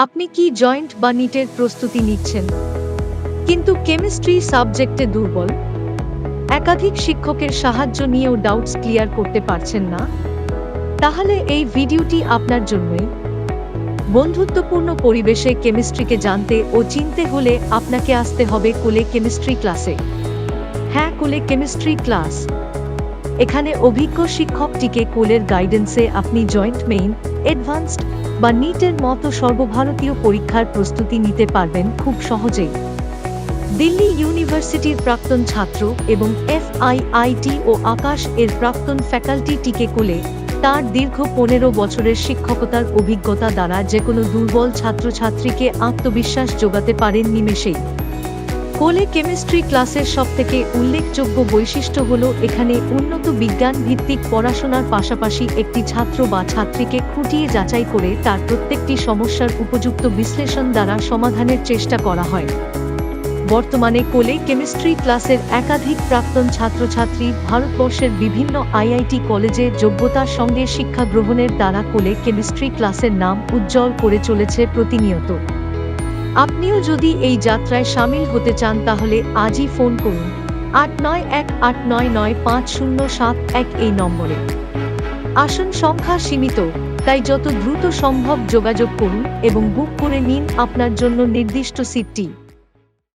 আপনি কি জয়েন্ট বা নিটের প্রস্তুতি নিচ্ছেন, কিন্তু কেমিস্ট্রি সাবজেক্টে দুর্বল? একাধিক শিক্ষকের সাহায্য নিয়েও ডাউটস ক্লিয়ার করতে পারছেন না? তাহলে এই ভিডিওটি আপনার জন্যই। বন্ধুত্বপূর্ণ পরিবেশে কেমিস্ট্রিকে জানতে ও চিনতে হলে আপনাকে আসতে হবে কোলে কেমিস্ট্রি ক্লাসে। হ্যাঁ, কোলে কেমিস্ট্রি ক্লাস। এখানে অভিজ্ঞ শিক্ষকটিকে কোলের গাইডেন্সে আপনি জয়েন্ট মেইন, অ্যাডভান্সড বা নিটের মতো সর্বভারতীয় পরীক্ষার প্রস্তুতি নিতে পারবেন খুব সহজেই। দিল্লি ইউনিভার্সিটির প্রাক্তন ছাত্র এবং FIIT ও আকাশ এর প্রাক্তন ফ্যাকাল্টিটিকে কোলে তার দীর্ঘ 15 বছরের শিক্ষকতার অভিজ্ঞতা দ্বারা যেকোনো দুর্বল ছাত্রছাত্রীকে আত্মবিশ্বাস যোগাতে পারেন নিমেষেই। কোলে কেমিস্ট্রি ক্লাসের সবথেকে উল্লেখযোগ্য বৈশিষ্ট্য হল এখানে উন্নত বিজ্ঞান ভিত্তিক পড়াশোনার পাশাপাশি একটি ছাত্র বা ছাত্রীকে খুঁটিয়ে যাচাই করে তার প্রত্যেকটি সমস্যার উপযুক্ত বিশ্লেষণ দ্বারা সমাধানের চেষ্টা করা হয়। বর্তমানে কোলে কেমিস্ট্রি ক্লাসের একাধিক প্রাক্তন ছাত্রছাত্রী ভারতবর্ষের বিভিন্ন IIT কলেজে যোগ্যতার সঙ্গে শিক্ষা গ্রহণের দ্বারা কোলে কেমিস্ট্রি ক্লাসের নাম উজ্জ্বল করে চলেছে প্রতিনিয়ত। আপনিও যদি এই যাত্রায় সামিল হতে চান তাহলে আজই ফোন করুন 8918995071 এই নম্বরে। আসন সংখ্যা সীমিত, তাই যত দ্রুত সম্ভব যোগাযোগ করুন এবং বুক করে নিন আপনার জন্য নির্দিষ্ট সিটটি।